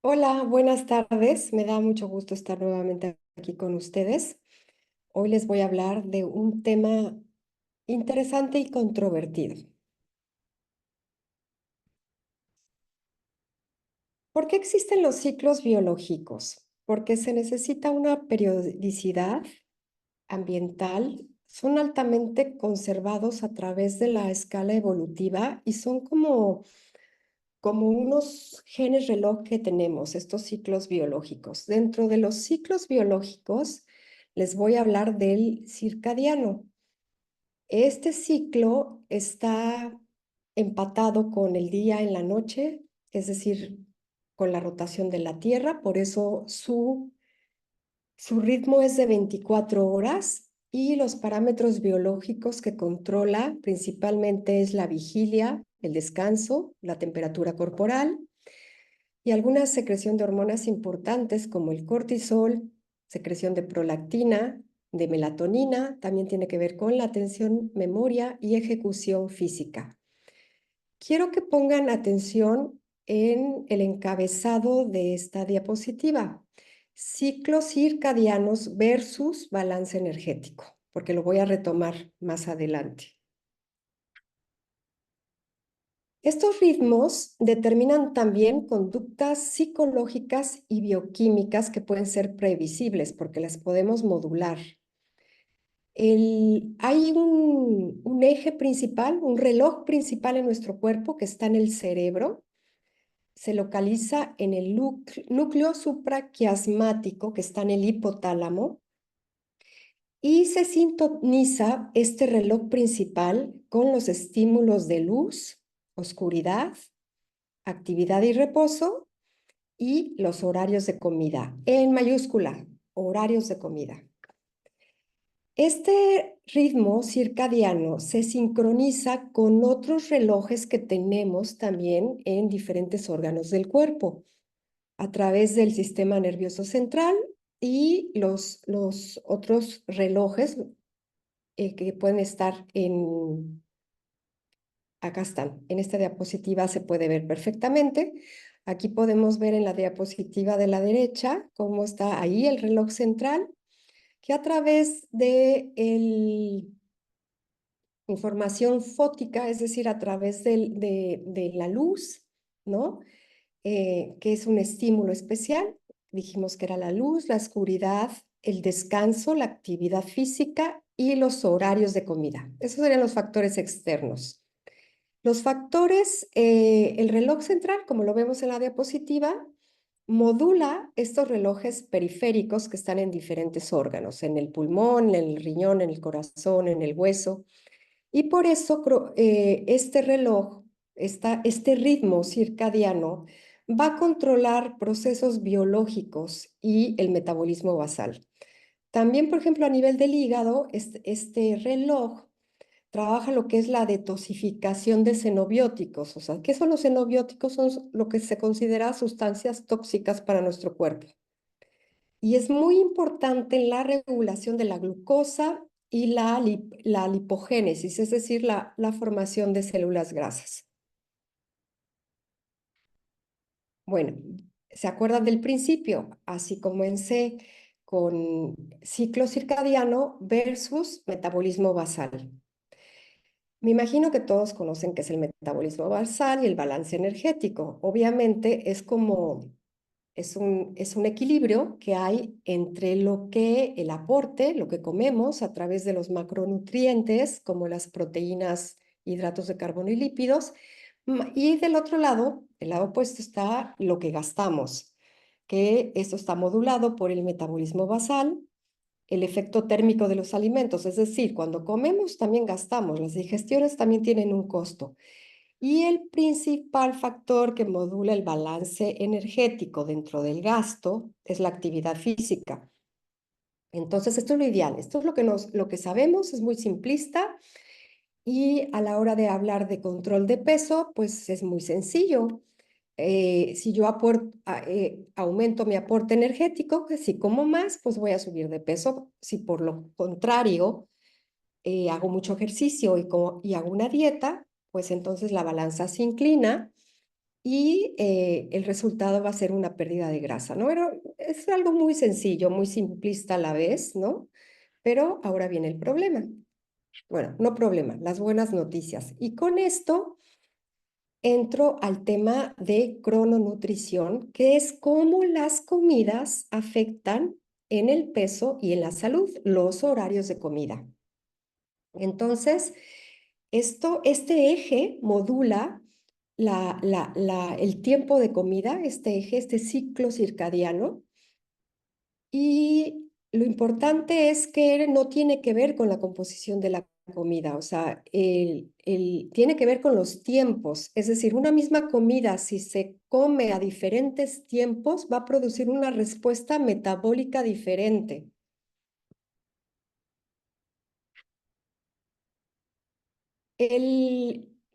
Hola, buenas tardes. Me da mucho gusto estar nuevamente aquí con ustedes. Hoy les voy a hablar de un tema interesante y controvertido. ¿Por qué existen los ciclos biológicos? Porque se necesita una periodicidad ambiental, son altamente conservados a través de la escala evolutiva y son como unos genes reloj que tenemos, estos ciclos biológicos. Dentro de los ciclos biológicos, les voy a hablar del circadiano. Este ciclo está empatado con el día en la noche, es decir, con la rotación de la Tierra, por eso su ritmo es de 24 horas y los parámetros biológicos que controla principalmente es la vigilia, el descanso, la temperatura corporal y alguna secreción de hormonas importantes como el cortisol, secreción de prolactina, de melatonina, también tiene que ver con la atención, memoria y ejecución física. Quiero que pongan atención en el encabezado de esta diapositiva. Ciclos circadianos versus balance energético, porque lo voy a retomar más adelante. Estos ritmos determinan también conductas psicológicas y bioquímicas que pueden ser previsibles porque las podemos modular. Hay un eje principal, un reloj principal en nuestro cuerpo que está en el cerebro. Se localiza en el núcleo supraquiasmático que está en el hipotálamo y se sintoniza este reloj principal con los estímulos de luz, oscuridad, actividad y reposo y los horarios de comida, en mayúscula, horarios de comida. Este ritmo circadiano se sincroniza con otros relojes que tenemos también en diferentes órganos del cuerpo, a través del sistema nervioso central y los otros relojes que pueden estar acá están. En esta diapositiva se puede ver perfectamente. Aquí podemos ver en la diapositiva de la derecha cómo está ahí el reloj central, que a través de información fótica, es decir, a través de la luz, ¿no? Que es un estímulo especial. Dijimos que era la luz, la oscuridad, el descanso, la actividad física y los horarios de comida. Esos serían los factores externos. Los factores, el reloj central, como lo vemos en la diapositiva, modula estos relojes periféricos que están en diferentes órganos, en el pulmón, en el riñón, en el corazón, en el hueso. Y por eso este reloj, este ritmo circadiano, va a controlar procesos biológicos y el metabolismo basal. También, por ejemplo, a nivel del hígado, este reloj trabaja lo que es la detoxificación de xenobióticos. O sea, ¿qué son los xenobióticos? Son lo que se considera sustancias tóxicas para nuestro cuerpo. Y es muy importante la regulación de la glucosa y la lipogénesis, es decir, la formación de células grasas. Bueno, ¿se acuerdan del principio? Así comencé con ciclo circadiano versus metabolismo basal. Me imagino que todos conocen qué es el metabolismo basal y el balance energético. Obviamente es un equilibrio que hay entre lo que el aporte, lo que comemos a través de los macronutrientes, como las proteínas, hidratos de carbono y lípidos, y del otro lado, el lado opuesto, está lo que gastamos, que esto está modulado por el metabolismo basal, el efecto térmico de los alimentos, es decir, cuando comemos también gastamos, las digestiones también tienen un costo. Y el principal factor que modula el balance energético dentro del gasto es la actividad física. Entonces, esto es lo ideal, esto es lo que sabemos, es muy simplista y a la hora de hablar de control de peso, pues es muy sencillo. Si yo aumento mi aporte energético, que si como más, pues voy a subir de peso. Si por lo contrario hago mucho ejercicio y hago una dieta, pues entonces la balanza se inclina y el resultado va a ser una pérdida de grasa, ¿no? Es algo muy sencillo, muy simplista a la vez, ¿no? Pero ahora viene el problema. Bueno, no problema, las buenas noticias. Y con esto entro al tema de crononutrición, que es cómo las comidas afectan en el peso y en la salud, los horarios de comida. Entonces, este eje modula el tiempo de comida, este eje, este ciclo circadiano, y lo importante es que no tiene que ver con la composición de la comida, o sea, tiene que ver con los tiempos. Es decir, una misma comida, si se come a diferentes tiempos, va a producir una respuesta metabólica diferente.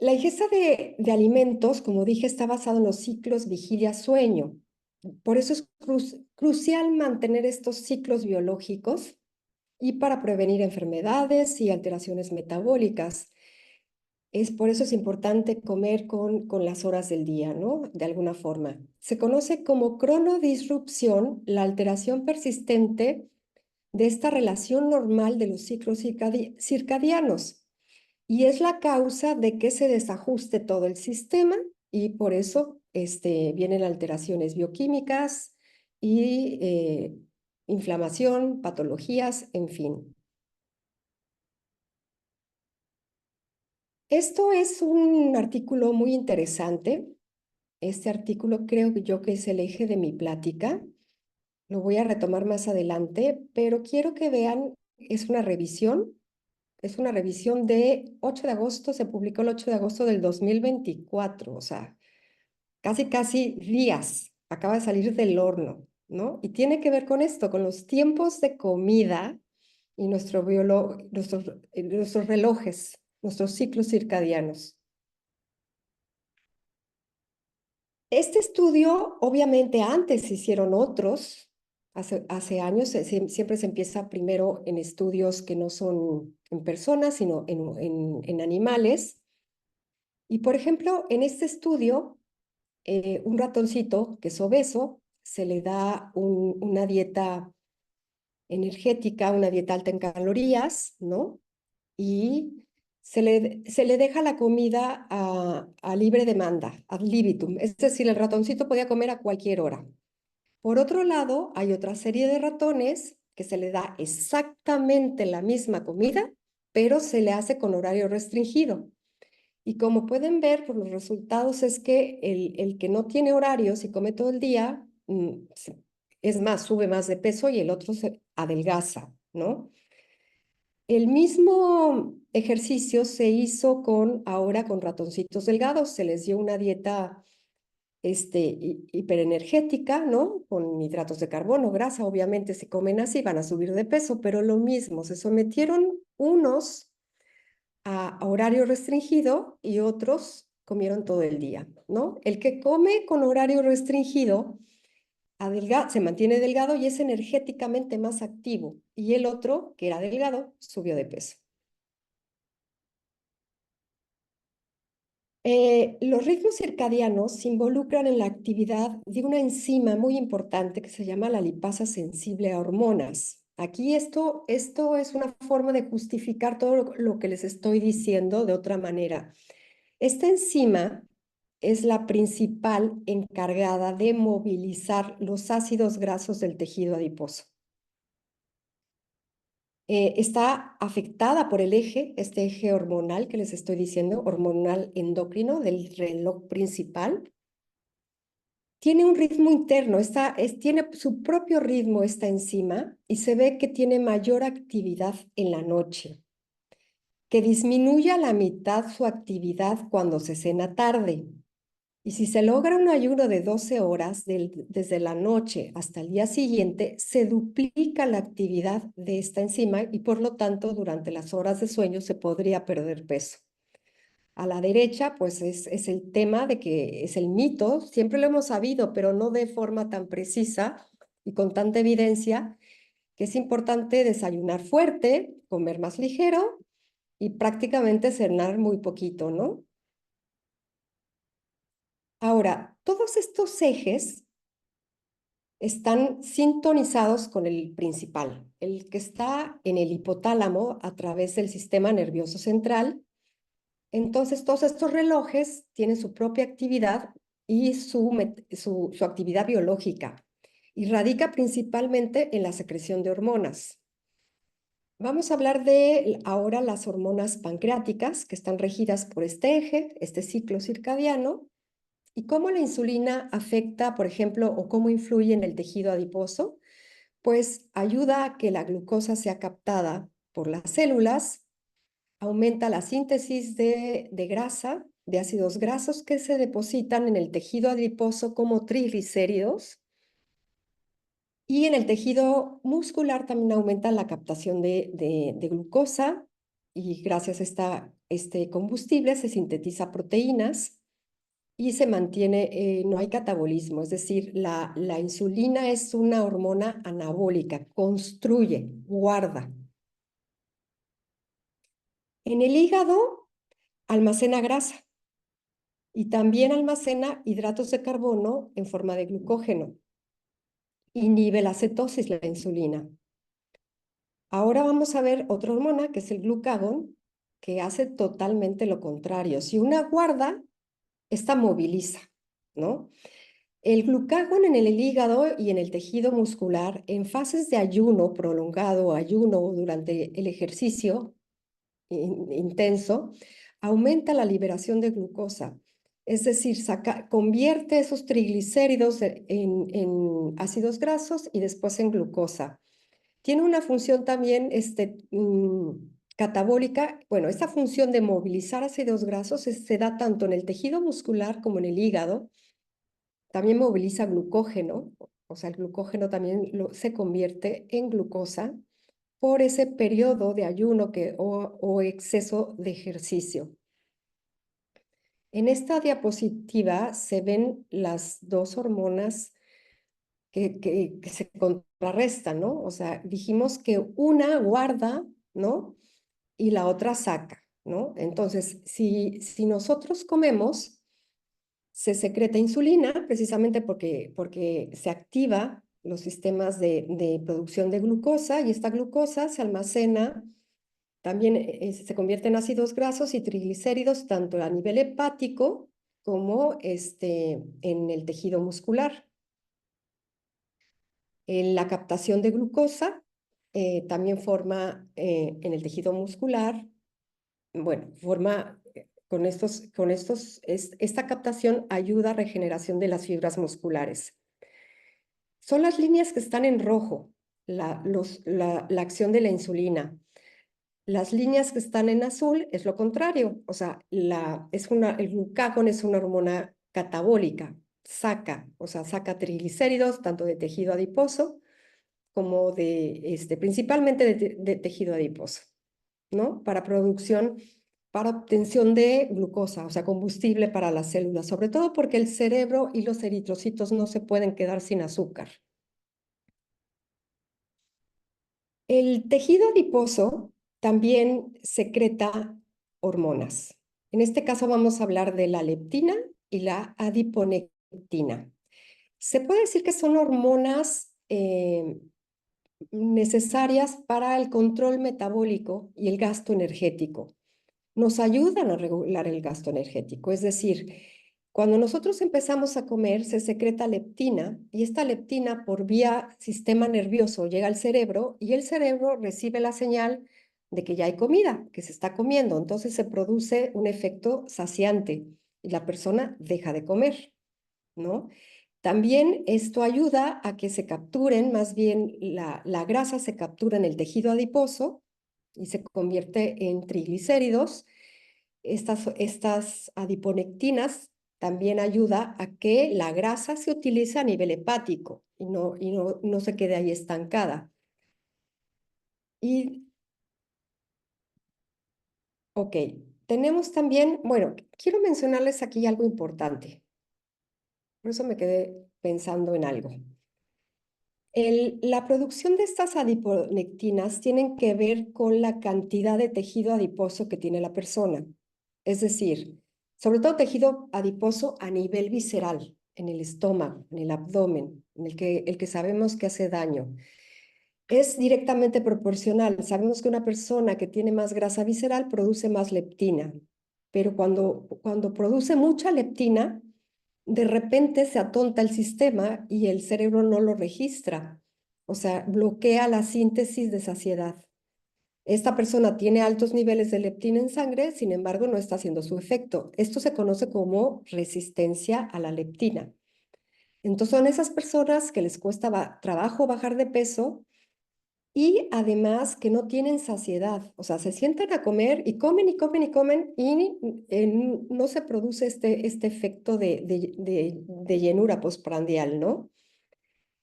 La ingesta de alimentos, como dije, está basado en los ciclos vigilia-sueño. Por eso es crucial mantener estos ciclos biológicos y para prevenir enfermedades y alteraciones metabólicas. Por eso es importante comer con las horas del día, ¿no? De alguna forma. Se conoce como cronodisrupción la alteración persistente de esta relación normal de los ciclos circadianos. Y es la causa de que se desajuste todo el sistema y por eso vienen alteraciones bioquímicas y inflamación, patologías, en fin. Esto es un artículo muy interesante. Este artículo creo que yo que es el eje de mi plática. Lo voy a retomar más adelante, pero quiero que vean, es una revisión de 8 de agosto, se publicó el 8 de agosto del 2024, o sea, casi días, acaba de salir del horno, ¿no? Y tiene que ver con esto, con los tiempos de comida y nuestros relojes, nuestros ciclos circadianos. Este estudio, obviamente antes se hicieron otros, hace años, siempre se empieza primero en estudios que no son en personas, sino en animales. Y por ejemplo, en este estudio, un ratoncito que es obeso, se le da una dieta energética, una dieta alta en calorías, ¿no? Y se le deja la comida a libre demanda, ad libitum. Es decir, el ratoncito podía comer a cualquier hora. Por otro lado, hay otra serie de ratones que se le da exactamente la misma comida, pero se le hace con horario restringido. Y como pueden ver, por los resultados es que el que no tiene horarios y come todo el día, es más, sube más de peso y el otro se adelgaza, ¿no? El mismo ejercicio se hizo ahora con ratoncitos delgados, se les dio una dieta hiperenergética, ¿no? Con hidratos de carbono, grasa, obviamente si comen así van a subir de peso, pero lo mismo, se sometieron unos a horario restringido y otros comieron todo el día, ¿no? El que come con horario restringido se mantiene delgado y es energéticamente más activo, y el otro, que era delgado, subió de peso. Los ritmos circadianos se involucran en la actividad de una enzima muy importante que se llama la lipasa sensible a hormonas. Aquí esto es una forma de justificar todo lo que les estoy diciendo de otra manera. Esta enzima es la principal encargada de movilizar los ácidos grasos del tejido adiposo. Está afectada por este eje hormonal que les estoy diciendo, hormonal endocrino del reloj principal. Tiene un ritmo interno, tiene su propio ritmo esta enzima y se ve que tiene mayor actividad en la noche, que disminuye a la mitad su actividad cuando se cena tarde. Y si se logra un ayuno de 12 horas desde la noche hasta el día siguiente, se duplica la actividad de esta enzima y por lo tanto durante las horas de sueño se podría perder peso. A la derecha, pues es el tema de que es el mito, siempre lo hemos sabido, pero no de forma tan precisa y con tanta evidencia, que es importante desayunar fuerte, comer más ligero y prácticamente cenar muy poquito, ¿no? Ahora, todos estos ejes están sintonizados con el principal, el que está en el hipotálamo a través del sistema nervioso central. Entonces, todos estos relojes tienen su propia actividad y su actividad biológica, y radica principalmente en la secreción de hormonas. Vamos a hablar de ahora las hormonas pancreáticas, que están regidas por este eje, este ciclo circadiano, y cómo la insulina afecta, por ejemplo, o cómo influye en el tejido adiposo. Pues ayuda a que la glucosa sea captada por las células, aumenta la síntesis de grasa, de ácidos grasos que se depositan en el tejido adiposo como triglicéridos, y en el tejido muscular también aumenta la captación de glucosa, y gracias a este combustible se sintetiza proteínas y se mantiene, no hay catabolismo, es decir, la insulina es una hormona anabólica, construye, guarda. En el hígado almacena grasa y también almacena hidratos de carbono en forma de glucógeno. Inhibe la cetosis, la insulina. Ahora vamos a ver otra hormona, que es el glucagón, que hace totalmente lo contrario. Si una guarda, esta moviliza, ¿no? El glucagón en el hígado y en el tejido muscular, en fases de ayuno prolongado, ayuno durante el ejercicio intenso, aumenta la liberación de glucosa. Es decir, convierte esos triglicéridos en ácidos grasos y después en glucosa. Tiene una función también catabólica. Bueno, esta función de movilizar ácidos grasos se da tanto en el tejido muscular como en el hígado. También moviliza glucógeno, o sea, el glucógeno también se convierte en glucosa por ese periodo de ayuno o exceso de ejercicio. En esta diapositiva se ven las dos hormonas que se contrarrestan, ¿no? O sea, dijimos que una guarda, ¿no? Y la otra saca, ¿no? Entonces, si nosotros comemos, se secreta insulina precisamente porque se activa los sistemas de producción de glucosa, y esta glucosa se almacena, también se convierte en ácidos grasos y triglicéridos tanto a nivel hepático como en el tejido muscular. La captación de glucosa también forma en el tejido muscular, bueno, esta captación ayuda a regeneración de las fibras musculares. Son las líneas que están en rojo, la acción de la insulina. Las líneas que están en azul es lo contrario, o sea, el glucagón es una hormona catabólica, saca triglicéridos tanto de tejido adiposo como principalmente de tejido adiposo, ¿no? Para obtención de glucosa, o sea, combustible para las células, sobre todo porque el cerebro y los eritrocitos no se pueden quedar sin azúcar. El tejido adiposo también secreta hormonas. En este caso vamos a hablar de la leptina y la adiponectina. Se puede decir que son hormonas necesarias para el control metabólico y el gasto energético. Nos ayudan a regular el gasto energético, es decir, cuando nosotros empezamos a comer se secreta leptina, y esta leptina por vía sistema nervioso llega al cerebro y el cerebro recibe la señal de que ya hay comida, que se está comiendo. Entonces se produce un efecto saciante y la persona deja de comer, ¿no? También esto ayuda a que se capturen, más bien la grasa se captura en el tejido adiposo y se convierte en triglicéridos. Estas adiponectinas también ayuda a que la grasa se utilice a nivel hepático y no se quede ahí estancada. Y, ok, tenemos también, bueno, quiero mencionarles aquí algo importante. Por eso me quedé pensando en algo. La producción de estas adiponectinas tienen que ver con la cantidad de tejido adiposo que tiene la persona. Es decir, sobre todo tejido adiposo a nivel visceral, en el estómago, en el abdomen, en el que sabemos que hace daño. Es directamente proporcional. Sabemos que una persona que tiene más grasa visceral produce más leptina, pero cuando produce mucha leptina, de repente se atonta el sistema y el cerebro no lo registra, o sea, bloquea la síntesis de saciedad. Esta persona tiene altos niveles de leptina en sangre, sin embargo, no está haciendo su efecto. Esto se conoce como resistencia a la leptina. Entonces, son esas personas que les cuesta trabajo bajar de peso y además que no tienen saciedad. O sea, se sientan a comer y comen y comen y comen y no se produce este efecto de llenura postprandial, ¿no?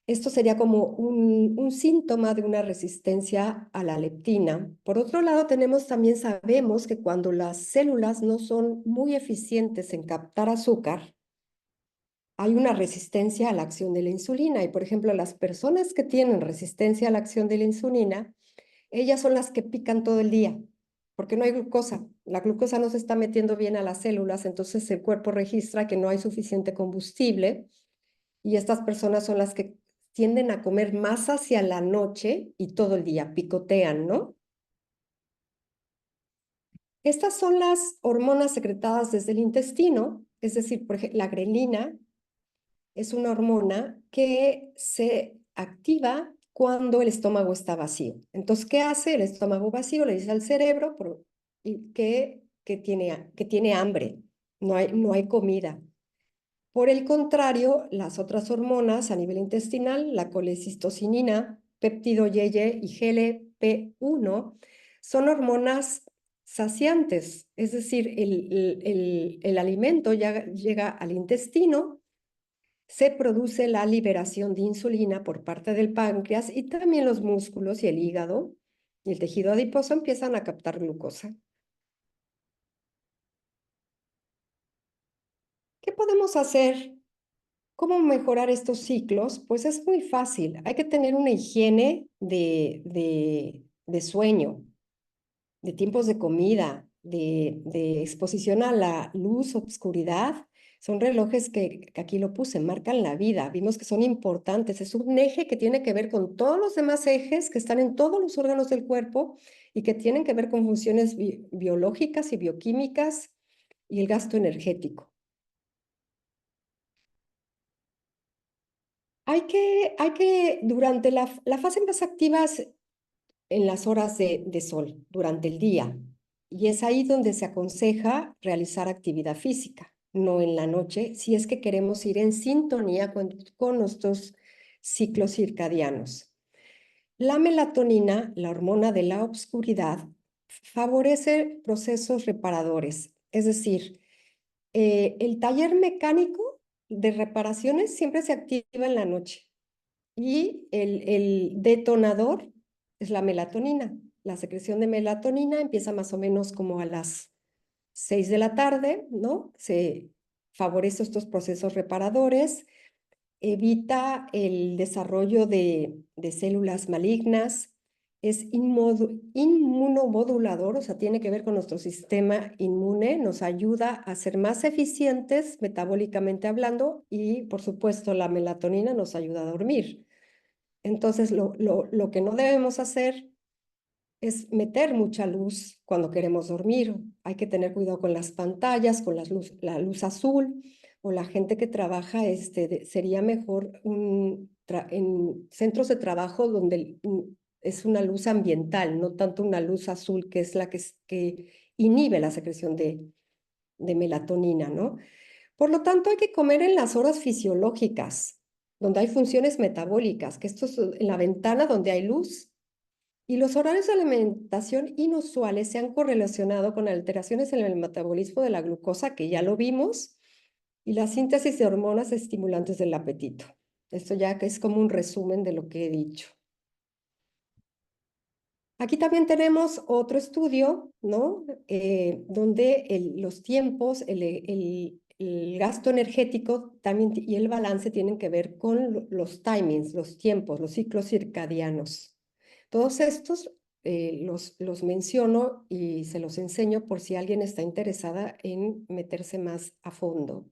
Esto sería como un síntoma de una resistencia a la leptina. Por otro lado, sabemos que cuando las células no son muy eficientes en captar azúcar, hay una resistencia a la acción de la insulina. Y, por ejemplo, las personas que tienen resistencia a la acción de la insulina, ellas son las que pican todo el día, porque no hay glucosa. La glucosa no se está metiendo bien a las células, entonces el cuerpo registra que no hay suficiente combustible y estas personas son las que tienden a comer más hacia la noche y todo el día, picotean, ¿no? Estas son las hormonas secretadas desde el intestino, es decir, por ejemplo, la grelina es una hormona que se activa cuando el estómago está vacío. Entonces, ¿qué hace el estómago vacío? Le dice al cerebro que tiene hambre, no hay comida. Por el contrario, las otras hormonas a nivel intestinal, la colecistocinina, péptido YY y GLP-1, son hormonas saciantes, es decir, el alimento ya llega al intestino, se produce la liberación de insulina por parte del páncreas y también los músculos y el hígado y el tejido adiposo empiezan a captar glucosa. ¿Qué podemos hacer? ¿Cómo mejorar estos ciclos? Pues es muy fácil. Hay que tener una higiene de sueño, de tiempos de comida, de exposición a la luz, obscuridad. Son relojes que aquí lo puse, marcan la vida. Vimos que son importantes. Es un eje que tiene que ver con todos los demás ejes que están en todos los órganos del cuerpo y que tienen que ver con funciones biológicas y bioquímicas y el gasto energético. Durante la fase más activa es en las horas de sol, durante el día, y es ahí donde se aconseja realizar actividad física, no en la noche, si es que queremos ir en sintonía con nuestros ciclos circadianos. La melatonina, la hormona de la oscuridad, favorece procesos reparadores, es decir, el taller mecánico de reparaciones siempre se activa en la noche. Y el detonador es la melatonina. La secreción de melatonina empieza más o menos como a las 6 de la tarde, ¿no? Se favorece estos procesos reparadores, evita el desarrollo de células malignas, es inmunomodulador, o sea, tiene que ver con nuestro sistema inmune, nos ayuda a ser más eficientes metabólicamente hablando y, por supuesto, la melatonina nos ayuda a dormir. Entonces, lo que no debemos hacer es meter mucha luz cuando queremos dormir. Hay que tener cuidado con las pantallas, con la luz azul, o la gente que trabaja, sería mejor en centros de trabajo donde es una luz ambiental, no tanto una luz azul que es la que inhibe la secreción de melatonina, ¿no? Por lo tanto, hay que comer en las horas fisiológicas, donde hay funciones metabólicas, que esto es en la ventana donde hay luz. Y los horarios de alimentación inusuales se han correlacionado con alteraciones en el metabolismo de la glucosa, que ya lo vimos, y la síntesis de hormonas estimulantes del apetito. Esto ya que es como un resumen de lo que he dicho. Aquí también tenemos otro estudio, ¿no? Donde los tiempos, el gasto energético también, y el balance tienen que ver con los timings, los tiempos, los ciclos circadianos. Todos estos los menciono y se los enseño por si alguien está interesada en meterse más a fondo.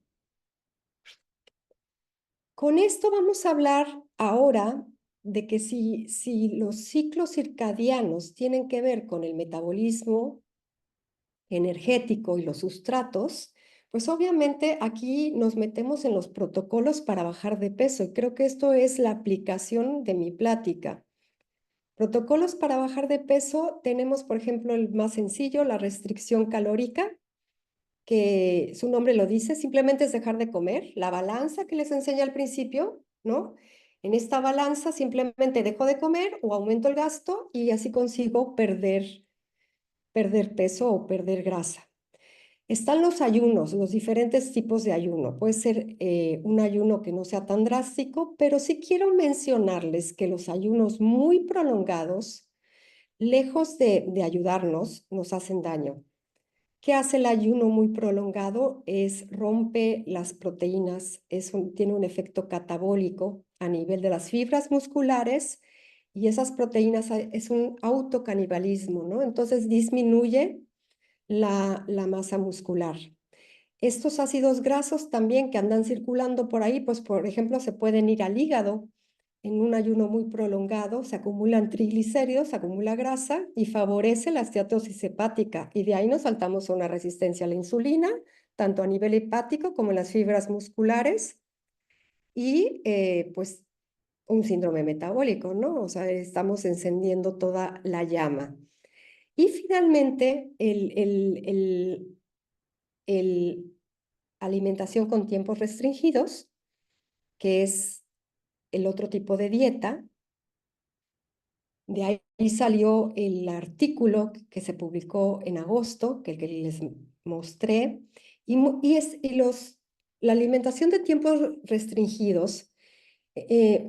Con esto vamos a hablar ahora de que si los ciclos circadianos tienen que ver con el metabolismo energético y los sustratos, pues obviamente aquí nos metemos en los protocolos para bajar de peso y creo que esto es la aplicación de mi plática. Protocolos para bajar de peso tenemos, por ejemplo, el más sencillo, la restricción calórica, que su nombre lo dice, simplemente es dejar de comer. La balanza que les enseñé al principio, ¿no? En esta balanza simplemente dejo de comer o aumento el gasto y así consigo perder peso o perder grasa. Están los ayunos, los diferentes tipos de ayuno. Puede ser un ayuno que no sea tan drástico, pero sí quiero mencionarles que los ayunos muy prolongados, lejos de ayudarnos, nos hacen daño. ¿Qué hace el ayuno muy prolongado? Rompe las proteínas, tiene un efecto catabólico a nivel de las fibras musculares y esas proteínas es un autocanibalismo, ¿no? Entonces disminuye la masa muscular. Estos ácidos grasos también que andan circulando por ahí, pues por ejemplo se pueden ir al hígado. En un ayuno muy prolongado se acumulan triglicéridos, se acumula grasa y favorece la esteatosis hepática. Y de ahí nos saltamos a una resistencia a la insulina, tanto a nivel hepático como en las fibras musculares y pues un síndrome metabólico, ¿no? O sea, estamos encendiendo toda la llama. Y finalmente, el alimentación con tiempos restringidos, que es el otro tipo de dieta. De ahí salió el artículo que se publicó en agosto, que les mostré, la alimentación de tiempos restringidos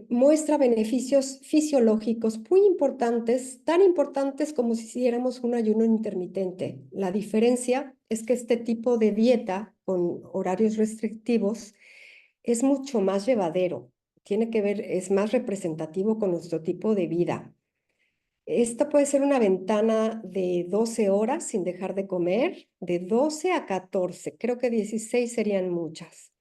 muestra beneficios fisiológicos muy importantes, tan importantes como si hiciéramos un ayuno intermitente. La diferencia es que este tipo de dieta con horarios restrictivos es mucho más llevadero, tiene que ver, es más representativo con nuestro tipo de vida. Esta puede ser una ventana de 12 horas sin dejar de comer, de 12 a 14, creo que 16 serían muchas.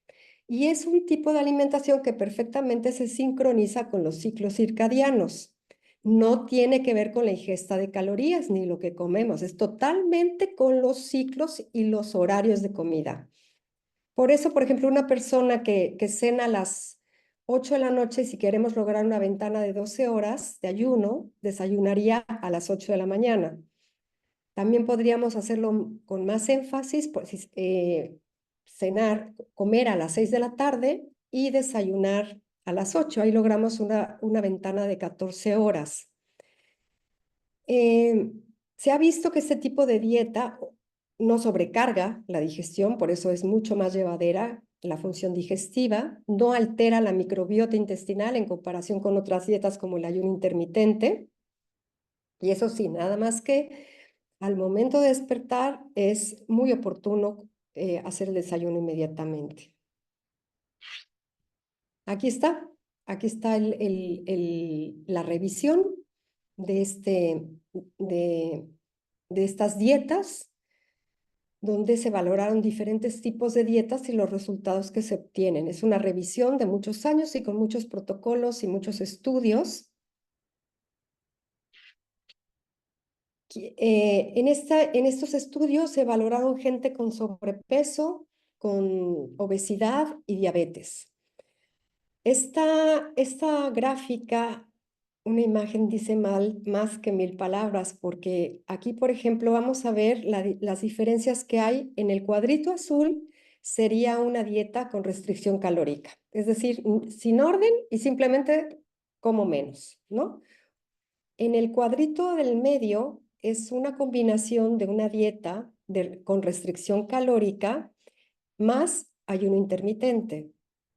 Y es un tipo de alimentación que perfectamente se sincroniza con los ciclos circadianos. No tiene que ver con la ingesta de calorías ni lo que comemos, es totalmente con los ciclos y los horarios de comida. Por eso, por ejemplo, una persona que cena a las 8 de la noche, si queremos lograr una ventana de 12 horas de ayuno, desayunaría a las 8 de la mañana. También podríamos hacerlo con más énfasis, pues, comer a las 6 de la tarde y desayunar a las 8. Ahí logramos una ventana de 14 horas. Eh, Se ha visto que este tipo de dieta no sobrecarga la digestión, por eso es mucho más llevadera la función digestiva, no altera la microbiota intestinal en comparación con otras dietas como el ayuno intermitente. Y eso sí, nada más que al momento de despertar es muy oportuno hacer el desayuno inmediatamente. Aquí está, aquí está la revisión de, de, de estas dietas, donde se valoraron diferentes tipos de dietas y los resultados que se obtienen. Es una revisión de muchos años y con muchos protocolos y muchos estudios. En estos estudios se valoraron gente con sobrepeso, con obesidad y diabetes. Esta gráfica, una imagen dice más que 1000 palabras, porque aquí, por ejemplo, vamos a ver las diferencias que hay. En el cuadrito azul sería una dieta con restricción calórica, es decir, sin orden y simplemente como menos, ¿no? En el cuadrito del medio es una combinación de una dieta con restricción calórica más ayuno intermitente.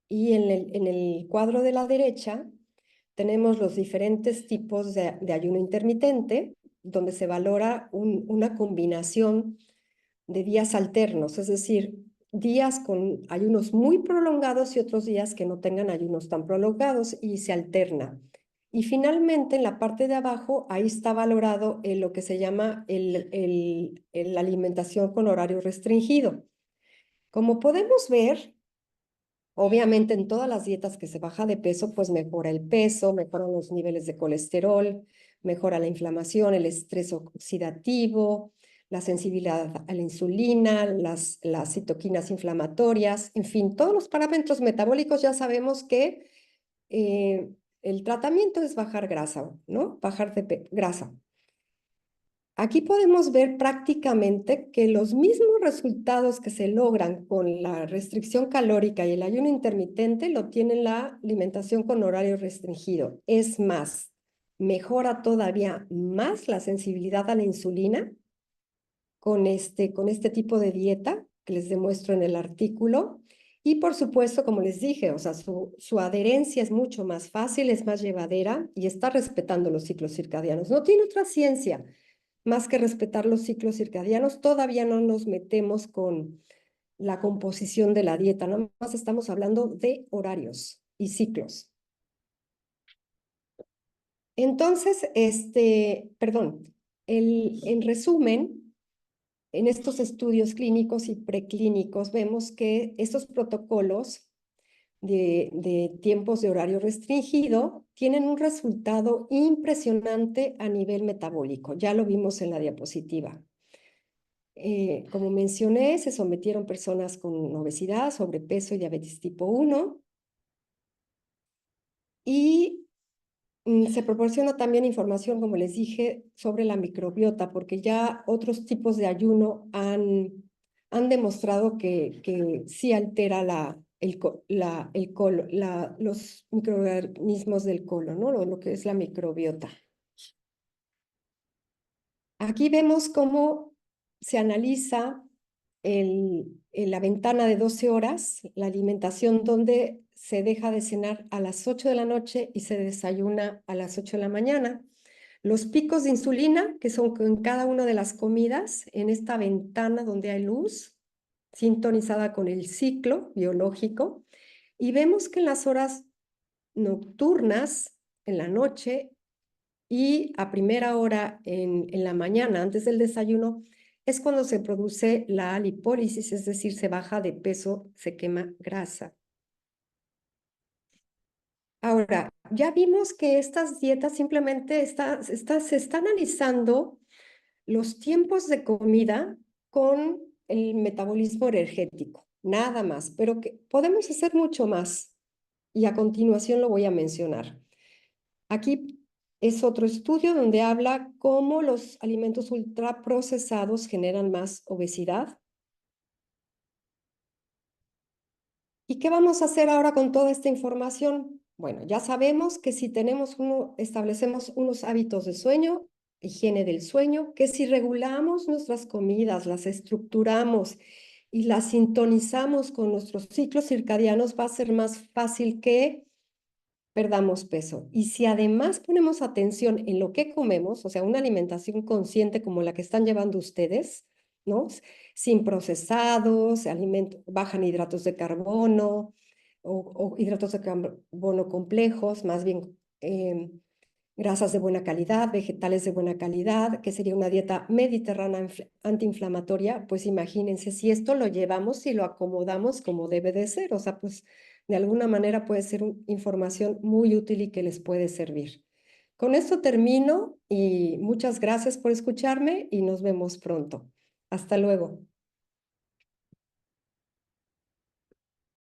Y en el cuadro de la derecha tenemos los diferentes tipos de ayuno intermitente, donde se valora una combinación de días alternos, es decir, días con ayunos muy prolongados y otros días que no tengan ayunos tan prolongados y se alterna. Y finalmente, en la parte de abajo, ahí está valorado lo que se llama la alimentación con horario restringido. Como podemos ver, obviamente en todas las dietas que se baja de peso, pues mejora el peso, mejoran los niveles de colesterol, mejora la inflamación, el estrés oxidativo, la sensibilidad a la insulina, las citoquinas inflamatorias, en fin, todos los parámetros metabólicos ya sabemos que eh, el tratamiento es bajar grasa, ¿no? Bajar de grasa. Aquí podemos ver prácticamente que los mismos resultados que se logran con la restricción calórica y el ayuno intermitente lo tiene la alimentación con horario restringido. Es más, mejora todavía más la sensibilidad a la insulina con este tipo de dieta que les demuestro en el artículo. Y por supuesto, como les dije, o sea, su adherencia es mucho más fácil, es más llevadera y está respetando los ciclos circadianos. No tiene otra ciencia más que respetar los ciclos circadianos. Todavía no nos metemos con la composición de la dieta, nada más estamos hablando de horarios y ciclos. Entonces, perdón, en resumen, en estos estudios clínicos y preclínicos vemos que estos protocolos de tiempos de horario restringido tienen un resultado impresionante a nivel metabólico. Ya lo vimos en la diapositiva. Como mencioné, se sometieron personas con obesidad, sobrepeso y diabetes tipo 1 y se proporciona también información, como les dije, sobre la microbiota, porque ya otros tipos de ayuno han demostrado que sí altera los microorganismos del colon, ¿no? Lo que es la microbiota. Aquí vemos cómo se analiza la ventana de 12 horas, la alimentación donde se deja de cenar a las 8 de la noche y se desayuna a las 8 de la mañana. Los picos de insulina, que son en cada una de las comidas, en esta ventana donde hay luz, sintonizada con el ciclo biológico, y vemos que en las horas nocturnas, en la noche, y a primera hora en la mañana, antes del desayuno, es cuando se produce la lipólisis, es decir, se baja de peso, se quema grasa. Ahora, ya vimos que estas dietas simplemente se está analizando los tiempos de comida con el metabolismo energético, nada más, pero que podemos hacer mucho más y a continuación lo voy a mencionar. Aquí es otro estudio donde habla cómo los alimentos ultraprocesados generan más obesidad. ¿Y qué vamos a hacer ahora con toda esta información? Bueno, ya sabemos que si establecemos unos hábitos de sueño, higiene del sueño, que si regulamos nuestras comidas, las estructuramos y las sintonizamos con nuestros ciclos circadianos, va a ser más fácil que perdamos peso. Y si además ponemos atención en lo que comemos, o sea, una alimentación consciente como la que están llevando ustedes, ¿no? Sin procesados, bajan hidratos de carbono o hidratos de carbono complejos, más bien grasas de buena calidad, vegetales de buena calidad, que sería una dieta mediterránea antiinflamatoria, pues imagínense si esto lo llevamos y lo acomodamos como debe de ser, o sea, pues de alguna manera puede ser información muy útil y que les puede servir. Con esto termino y muchas gracias por escucharme y nos vemos pronto. Hasta luego.